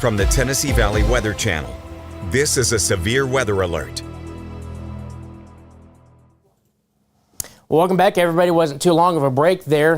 from the Tennessee Valley Weather Channel. This is a severe weather alert. Welcome back, everybody. Wasn't too long of a break there.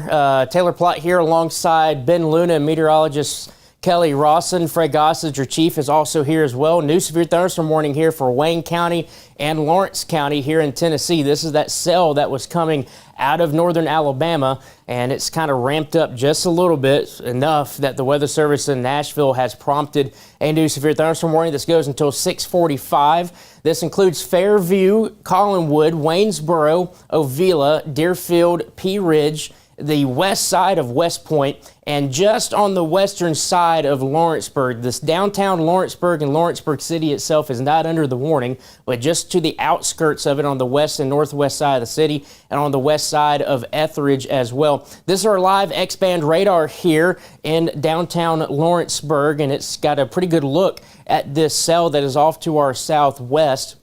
Taylor Plott here alongside Ben Luna and meteorologist Kelly Rawson. Fred Gossage, your chief, is also here as well. New severe thunderstorm warning here for Wayne County and Lawrence County here in Tennessee. This is that cell that was coming out of northern Alabama, and it's kind of ramped up just a little bit, enough that the Weather Service in Nashville has prompted a new severe thunderstorm warning. This goes until 6:45. This includes Fairview, Collinwood, Waynesboro, Ovila, Deerfield, Pea Ridge, the west side of West Point, and just on the western side of Lawrenceburg. This downtown Lawrenceburg and Lawrenceburg City itself is not under the warning, but just to the outskirts of it on the west and northwest side of the city and on the west side of Etheridge as well. This is our live X-band radar here in downtown Lawrenceburg, and it's got a pretty good look at this cell that is off to our southwest.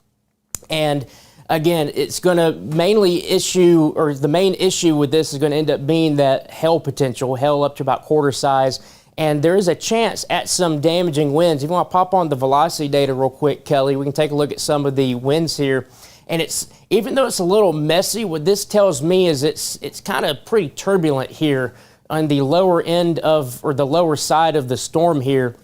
And again, it's going to mainly issue, or the main issue with this is going to end up being that hail potential, hail up to about quarter size. And there is a chance at some damaging winds. If you want to pop on the velocity data real quick, Kelly, we can take a look at some of the winds here. And it's, even though it's a little messy, what this tells me is it's kind of pretty turbulent here on the lower end of, or the lower side of the storm here.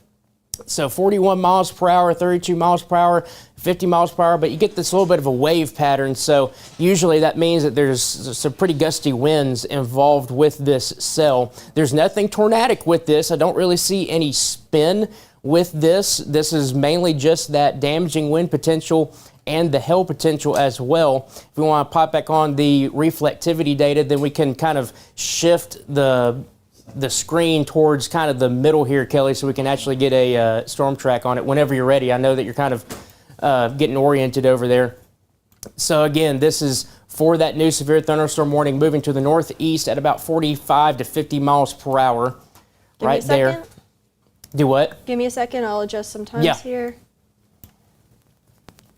So 41 miles per hour, 32 miles per hour, 50 miles per hour, but you get this little bit of a wave pattern. So usually that means that there's some pretty gusty winds involved with this cell. There's nothing tornadic with this. I don't really see any spin with this. This is mainly just that damaging wind potential and the hail potential as well. If we want to pop back on the reflectivity data, then we can kind of shift the screen towards kind of the middle here, Kelly, so we can actually get a storm track on it whenever you're ready. I know that you're kind of getting oriented over there. So again, this is for that new severe thunderstorm warning moving to the northeast at about 45 to 50 miles per hour. Right there. Do what? Give me a second. I'll adjust some times here.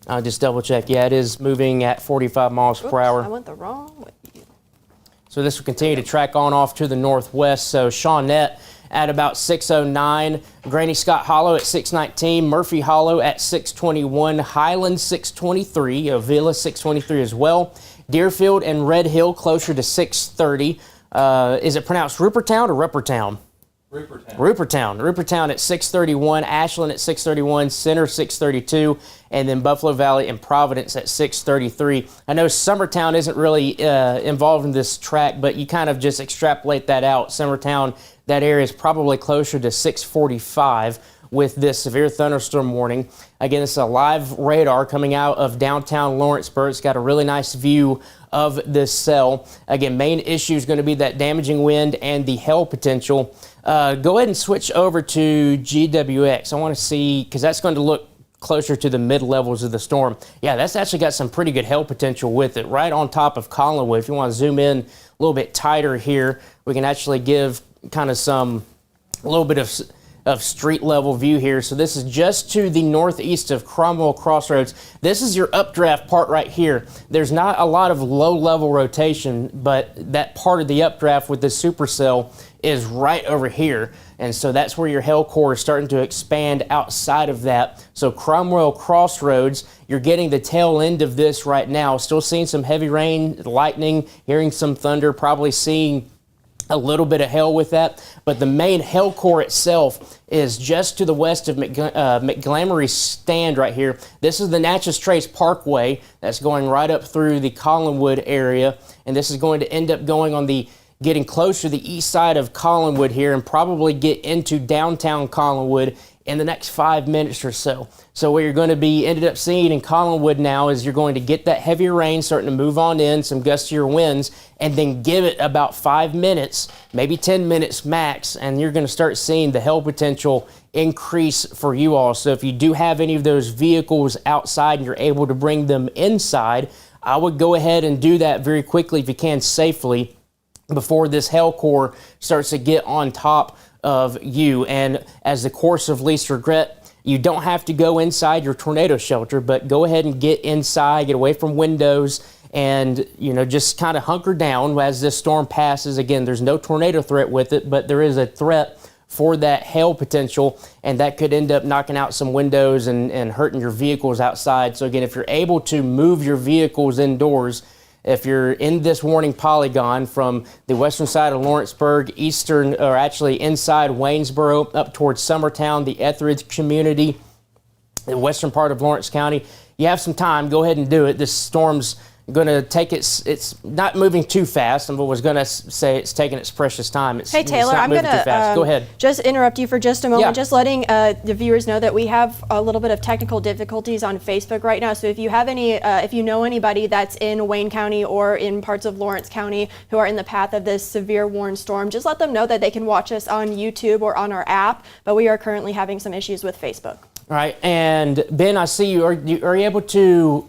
I'll just double check. Yeah, it is moving at 45 miles per hour. I went the wrong way. So this will continue to track on off to the northwest. So Shawnette at about 6:09, Granny Scott Hollow at 6:19, Murphy Hollow at 6:21, Highland 6:23, Ovila 6:23 as well. Deerfield and Red Hill closer to 6:30. Is it pronounced Rupertown or Ruppertown? Rupertown at 6:31, Ashland at 6:31, Center 6:32, and then Buffalo Valley and Providence at 6:33. I know Summertown isn't really involved in this track, but you kind of just extrapolate that out. Summertown, that area is probably closer to 6:45 with this severe thunderstorm warning. Again, it's a live radar coming out of downtown Lawrenceburg. It's got a really nice view of this cell. Again, main issue is going to be that damaging wind and the hail potential. Go ahead and switch over to GWX. I want to see, because that's going to look closer to the mid-levels of the storm. Yeah, that's actually got some pretty good hail potential with it, right on top of Collinwood. If you want to zoom in a little bit tighter here, we can actually give kind of a little bit of street level view here. So this is just to the northeast of Cromwell Crossroads. This is your updraft part right here. There's not a lot of low level rotation, but that part of the updraft with this supercell is right over here. And so that's where your hail core is starting to expand outside of that. So Cromwell Crossroads, you're getting the tail end of this right now. Still seeing some heavy rain, lightning, hearing some thunder, probably seeing a little bit of hail with that, but the main hail core itself is just to the west of Montgomery Stand right here. This is the Natchez Trace Parkway that's going right up through the Collinwood area, and this is going to end up going on the getting closer to the east side of Collinwood here and probably get into downtown Collinwood in the next 5 minutes or so. So what you're going to be ended up seeing in Collinwood now is you're going to get that heavier rain starting to move on in, some gustier winds, and then give it about 5 minutes, maybe 10 minutes max, and you're going to start seeing the hail potential increase for you all. So if you do have any of those vehicles outside and you're able to bring them inside, I would go ahead and do that very quickly if you can safely before this hail core starts to get on top of you. And as the course of least regret, you don't have to go inside your tornado shelter, but go ahead and get inside, get away from windows, and just kind of hunker down as this storm passes. Again, there's no tornado threat with it, but there is a threat for that hail potential, and that could end up knocking out some windows and hurting your vehicles outside. So again, if you're able to move your vehicles indoors, if you're in this warning polygon from the western side of Lawrenceburg, eastern, or actually inside Waynesboro, up towards Summertown, the Etheridge community, the western part of Lawrence County, you have some time, go ahead and do it. This storm's going to take it's not moving too fast. I was going to say it's taking its precious time. Hey Taylor, I'm going to go ahead. Just interrupt you for just a moment. Yeah. Just letting the viewers know that we have a little bit of technical difficulties on Facebook right now. So if you have any, if you know anybody that's in Wayne County or in parts of Lawrence County who are in the path of this severe warned storm, just let them know that they can watch us on YouTube or on our app. But we are currently having some issues with Facebook. All right, and Ben, I see you. Are you able to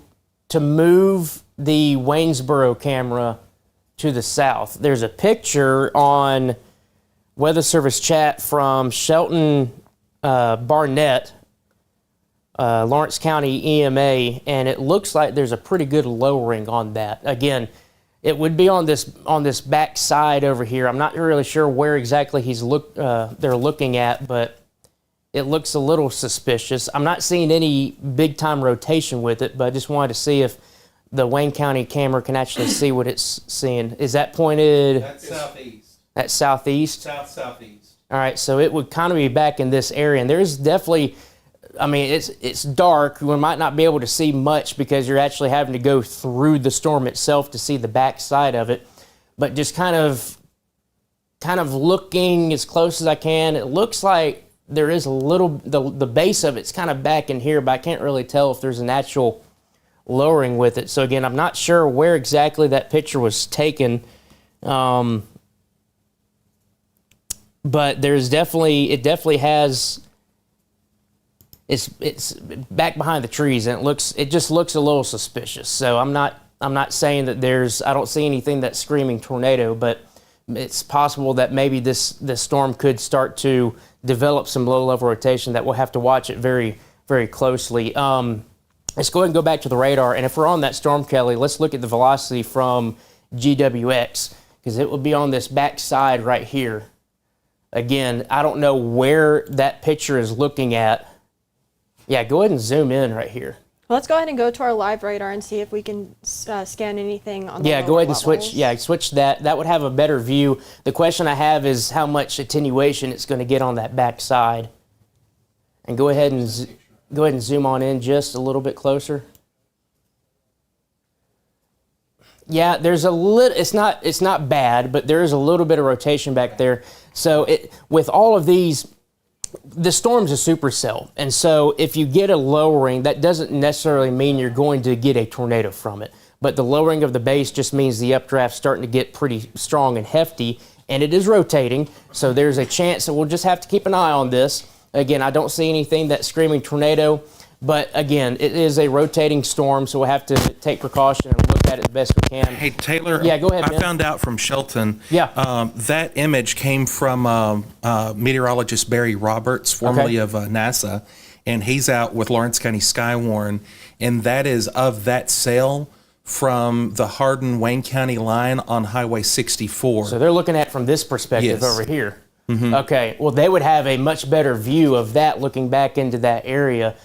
move the Waynesboro camera to the south? There's a picture on Weather Service chat from Shelton Barnett, Lawrence County EMA, and it looks like there's a pretty good lowering on that. Again, it would be on this back side over here. I'm not really sure where exactly they're looking at, but it looks a little suspicious. I'm not seeing any big time rotation with it, but I just wanted to see if the Wayne County camera can actually see what it's seeing. Is that pointed? That's southeast. That's southeast? Southeast. All right, so it would kind of be back in this area. And there's definitely, I mean, it's dark. We might not be able to see much because you're actually having to go through the storm itself to see the back side of it. But just kind of looking as close as I can, it looks like there is a little, the base of it's kind of back in here, but I can't really tell if there's an actual lowering with it. So again, I'm not sure where exactly that picture was taken, but there's definitely, it definitely has, it's back behind the trees, and it just looks a little suspicious. So I'm not saying that I don't see anything that's screaming tornado, but it's possible that maybe this storm could start to develop some low-level rotation that we'll have to watch it very, very closely. Let's go ahead and go back to the radar, and if we're on that storm, Kelly, let's look at the velocity from GWX, because it will be on this back side right here. Again, I don't know where that picture is looking at. Yeah, go ahead and zoom in right here. Well, let's go ahead and go to our live radar and see if we can scan anything on the Yeah, go ahead and levels. switch that. That would have a better view. The question I have is how much attenuation it's going to get on that back side. And go ahead and zoom on in just a little bit closer. Yeah, there's a little, it's not bad, but there is a little bit of rotation back there. So with all of these, the storm's a supercell, and so if you get a lowering, that doesn't necessarily mean you're going to get a tornado from it. But the lowering of the base just means the updraft's starting to get pretty strong and hefty, and it is rotating, so there's a chance that we'll just have to keep an eye on this. Again, I don't see anything that's screaming tornado, but again, it is a rotating storm, so we'll have to take precaution and look at it the best we can. Hey, Taylor. Yeah, go ahead, I Ben. found out from Shelton. Yeah. That image came from meteorologist Barry Roberts, formerly of NASA, and he's out with Lawrence County Skywarn, and that is of that sail from the Hardin-Wayne County line on Highway 64. So they're looking at it from this perspective Yes. over here. Mm-hmm. Okay, well, they would have a much better view of that looking back into that area.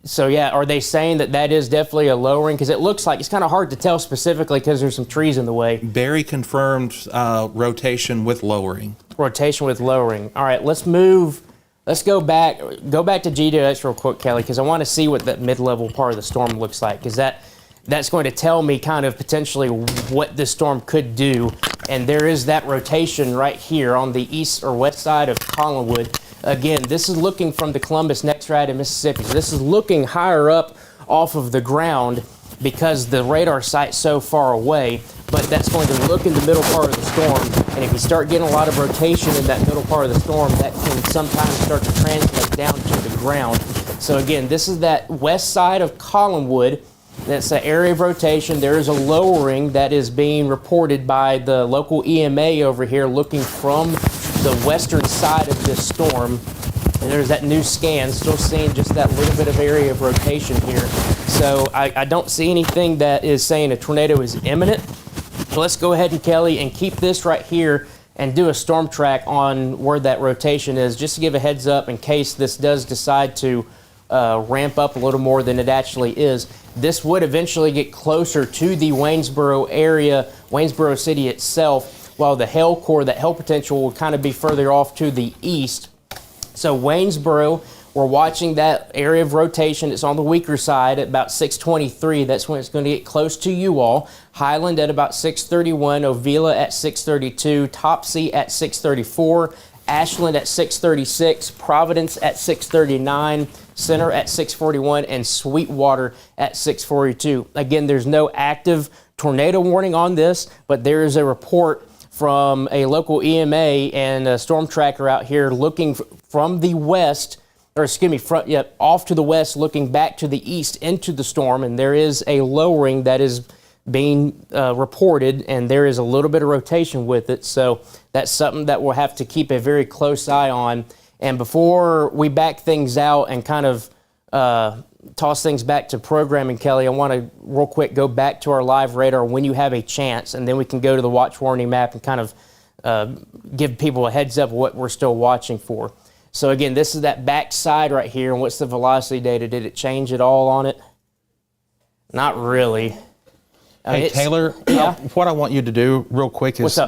So yeah, are they saying that is definitely a lowering? Because it looks like it's kind of hard to tell specifically because there's some trees in the way. Barry confirmed rotation with lowering. Rotation with lowering. All right, let's move. Let's go back to GWX real quick, Kelly, because I want to see what that mid-level part of the storm looks like, because that's going to tell me kind of potentially what this storm could do. And there is that rotation right here on the east or west side of Collinwood. Again, this is looking from the Columbus Next Ride in Mississippi. So this is looking higher up off of the ground because the radar site's so far away, but that's going to look in the middle part of the storm. And if you start getting a lot of rotation in that middle part of the storm, that can sometimes start to translate down to the ground. So again, this is that west side of Collinwood. That's the area of rotation. There is a lowering that is being reported by the local EMA over here looking from the western side of this storm. And there's that new scan, still seeing just that little bit of area of rotation here. So I don't see anything that is saying a tornado is imminent. So let's go ahead and Kelly and keep this right here and do a storm track on where that rotation is, just to give a heads up in case this does decide to ramp up a little more than it actually is. This would eventually get closer to the Waynesboro area, Waynesboro City itself, while the hail core, that hail potential, will kind of be further off to the east. So Waynesboro, we're watching that area of rotation. It's on the weaker side at about 623. That's when it's going to get close to you all. Highland at about 631, Ovila at 632, Topsy at 634, Ashland at 636, Providence at 639, Center at 641, and Sweetwater at 642. Again, there's no active tornado warning on this, but there is a report from a local EMA and a storm tracker out here looking from the west, or excuse me, off to the west, looking back to the east into the storm, and there is a lowering that is being reported, and there is a little bit of rotation with it. So that's something that we'll have to keep a very close eye on. And before we back things out and kind of toss things back to programming, Kelly, I want to real quick go back to our live radar when you have a chance, and then we can go to the watch warning map and kind of give people a heads up of what we're still watching for. So again, this is that back side right here, and what's the velocity data? Did it change at all on it? Not really. Hey, Taylor, yeah? What I want you to do real quick is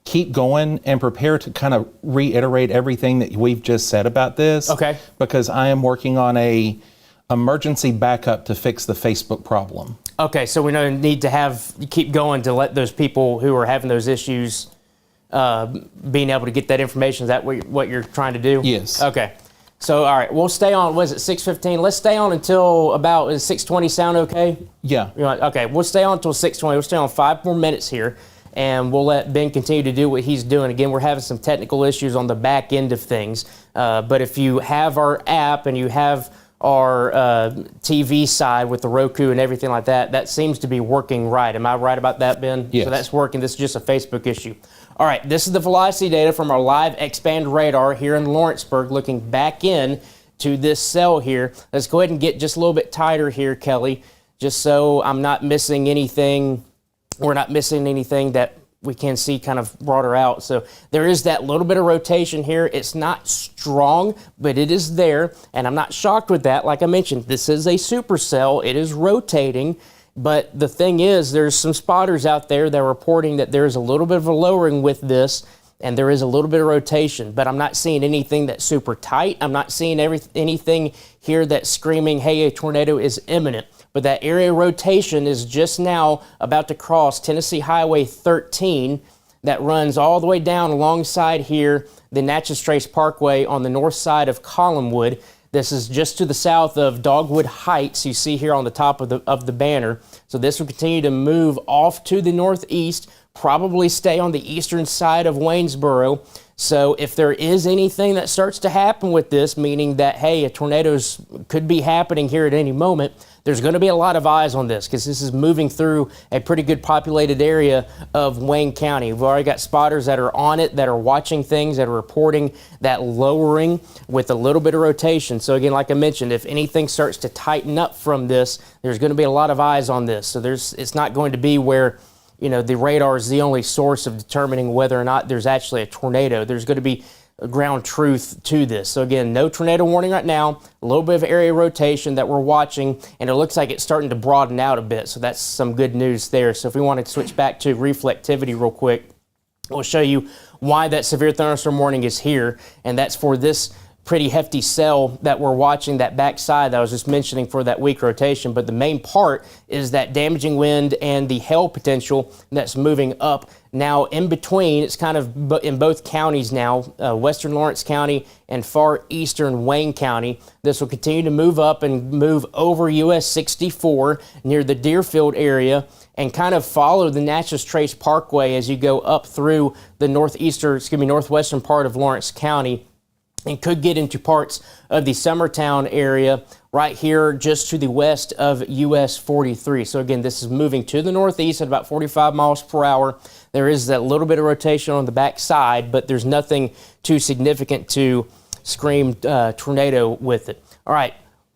keep going and prepare to kind of reiterate everything that we've just said about this. Okay. Because I am working on a emergency backup to fix the Facebook problem. Okay, so we need to keep going to let those people who are having those issues being able to get that information. Is that what you're trying to do? Yes. Okay. So, all right, we'll stay on, was it 6:15? Let's stay on until about, is 6:20 sound okay? Yeah. Okay, we'll stay on until 6:20. We'll stay on 5 more minutes here, and we'll let Ben continue to do what he's doing. Again, we're having some technical issues on the back end of things, but if you have our app and you have our TV side with the Roku and everything like that, that seems to be working right. Am I right about that, Ben? Yes. So that's working. This is just a Facebook issue. All right, this is the velocity data from our live X-band radar here in Lawrenceburg, looking back in to this cell here. Let's go ahead and get just a little bit tighter here, Kelly, just so I'm not missing anything. We're not missing anything that we can see kind of broader out. So there is that little bit of rotation here. It's not strong, but it is there, and I'm not shocked with that. Like I mentioned, this is a supercell. It is rotating. But the thing is, there's some spotters out there that are reporting that there's a little bit of a lowering with this, and there is a little bit of rotation. But I'm not seeing anything that's super tight. I'm not seeing anything here that's screaming, hey, a tornado is imminent. But that area rotation is just now about to cross Tennessee Highway 13 that runs all the way down alongside here, the Natchez Trace Parkway on the north side of Collinwood. This is just to the south of Dogwood Heights, you see here on the top of the banner. So this will continue to move off to the northeast, probably stay on the eastern side of Waynesboro. So if there is anything that starts to happen with this, meaning that, hey, a tornado could be happening here at any moment, there's going to be a lot of eyes on this because this is moving through a pretty good populated area of Wayne County. We've already got spotters that are on it, that are watching things, that are reporting that lowering with a little bit of rotation. So again, like I mentioned, if anything starts to tighten up from this, there's going to be a lot of eyes on this. So it's not going to be where, you know, the radar is the only source of determining whether or not there's actually a tornado. There's going to be ground truth to this. So again, no tornado warning right now, a little bit of area rotation that we're watching, and it looks like it's starting to broaden out a bit. So that's some good news there. So if we want to switch back to reflectivity real quick, we'll show you why that severe thunderstorm warning is here, and that's for this pretty hefty cell that we're watching, that backside that I was just mentioning for that weak rotation. But the main part is that damaging wind and the hail potential that's moving up now in between. It's kind of in both counties now, western Lawrence County and far eastern Wayne County. This will continue to move up and move over US 64 near the Deerfield area and kind of follow the Natchez Trace Parkway as you go up through the northwestern part of Lawrence County, and could get into parts of the Summertown area right here just to the west of US 43. So again, this is moving to the northeast at about 45 miles per hour. There is that little bit of rotation on the back side, but there's nothing too significant to scream tornado with it. All right,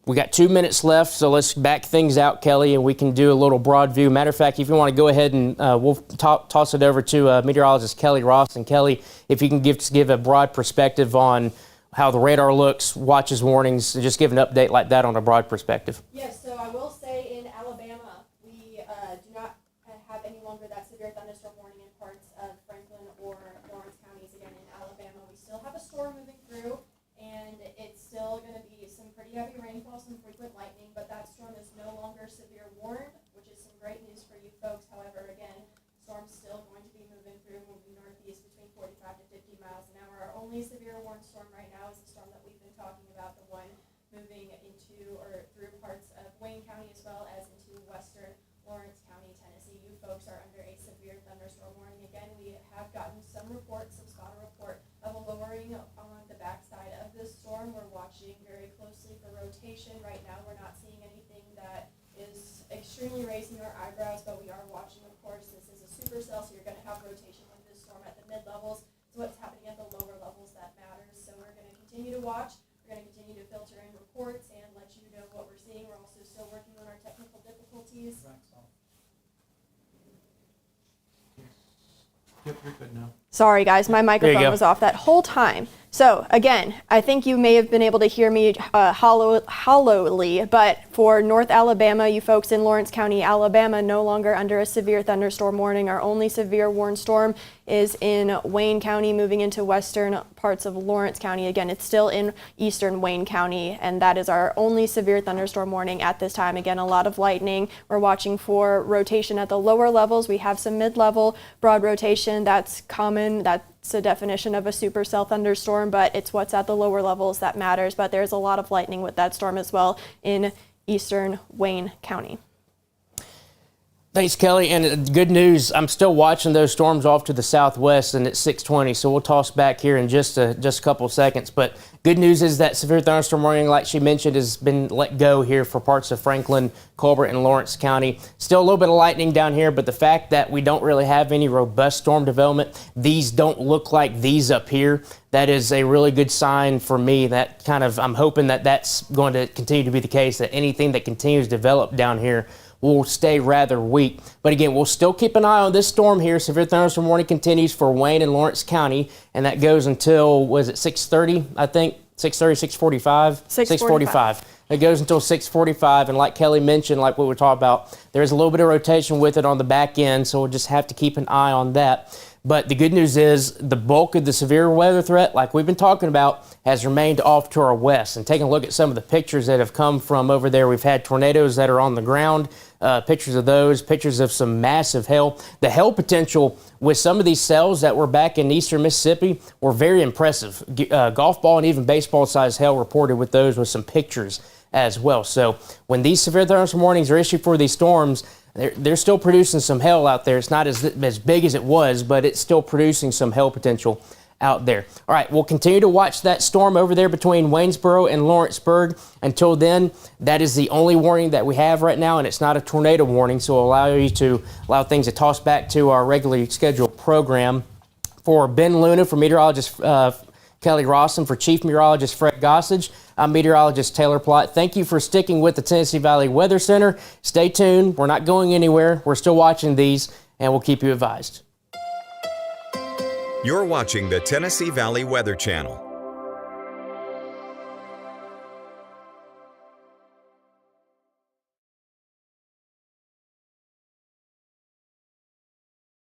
We got 2 minutes left, so let's back things out, Kelly, and we can do a little broad view. Matter of fact, if you want to go ahead and we'll toss it over to meteorologist Kelly Ross. And Kelly, if you can give a broad perspective on how the radar looks, watches, warnings, and just give an update like that on a broad perspective. Yes, so I will say in Alabama, we do not have any longer that severe thunderstorm warning in parts of Franklin or Lawrence counties. Again, in Alabama, we still have a storm moving through, and it's still going to be some pretty heavy rainfall, some frequent lightning, but that storm is no longer severe warned, which is some great news for you folks. However, again, storm's still going to be moving northeast between 45 to 50 miles an hour. Our only severe warned storm right now is the storm that we've been talking about, the one moving into or through parts of Wayne County as well as into western Lawrence County, Tennessee. You folks are under a severe thunderstorm warning. Again, we have gotten some reports, some spotter report of a lowering on the backside of this storm. We're watching very closely for rotation. Right now, we're not seeing anything that is extremely raising our eyebrows, but we are watching, of course. This is a supercell, so you're going to have rotation with this storm at the mid-levels. It's what's happening at the lower levels that matters. So we're going to continue to watch. We're going to continue to filter in reports and let you know what we're seeing. We're also still working on our technical difficulties. Yep, you're good now. Sorry, guys, my microphone was off that whole time. So again, I think you may have been able to hear me hollowly, but for North Alabama, you folks in Lawrence County, Alabama, no longer under a severe thunderstorm warning. Our only severe warned storm is in Wayne County, moving into western parts of Lawrence County. Again, it's still in eastern Wayne County, and that is our only severe thunderstorm warning at this time. Again, a lot of lightning. We're watching for rotation at the lower levels. We have some mid-level broad rotation. That's common. That's a definition of a supercell thunderstorm, but it's what's at the lower levels that matters. But there's a lot of lightning with that storm as well in eastern Wayne County. Thanks, Kelly. And good news, I'm still watching those storms off to the southwest, and it's 6:20, so we'll toss back here in just a couple of seconds. But good news is that severe thunderstorm warning, like she mentioned, has been let go here for parts of Franklin, Colbert, and Lawrence County. Still a little bit of lightning down here, but the fact that we don't really have any robust storm development, these don't look like these up here, that is a really good sign for me. That kind of, I'm hoping that that's going to continue to be the case, that anything that continues to develop down here will stay rather weak. But again, we'll still keep an eye on this storm here. Severe thunderstorm warning continues for Wayne and Lawrence County, and that goes until, was it 6:30, I think? 6:30, 6:45? 6:45. It goes until 6:45, and like Kelly mentioned, like what we talked about, there's a little bit of rotation with it on the back end, so we'll just have to keep an eye on that. But the good news is the bulk of the severe weather threat, like we've been talking about, has remained off to our west. And taking a look at some of the pictures that have come from over there, we've had tornadoes that are on the ground, pictures of those, pictures of some massive hail. The hail potential with some of these cells that were back in eastern Mississippi were very impressive. Golf ball and even baseball size hail reported with those, with some pictures as well. So when these severe thunderstorm warnings are issued for these storms, they're still producing some hail out there. It's not as big as it was, but it's still producing some hail potential out there. All right, we'll continue to watch that storm over there between Waynesboro and Lawrenceburg. Until then, that is the only warning that we have right now, and it's not a tornado warning, so it'll allow things to toss back to our regularly scheduled program. For Ben Luna, for meteorologist Kelly Rawson, for Chief Meteorologist Fred Gossage, I'm meteorologist Taylor Plott. Thank you for sticking with the Tennessee Valley Weather Center. Stay tuned. We're not going anywhere. We're still watching these, and we'll keep you advised. You're watching the Tennessee Valley Weather Channel.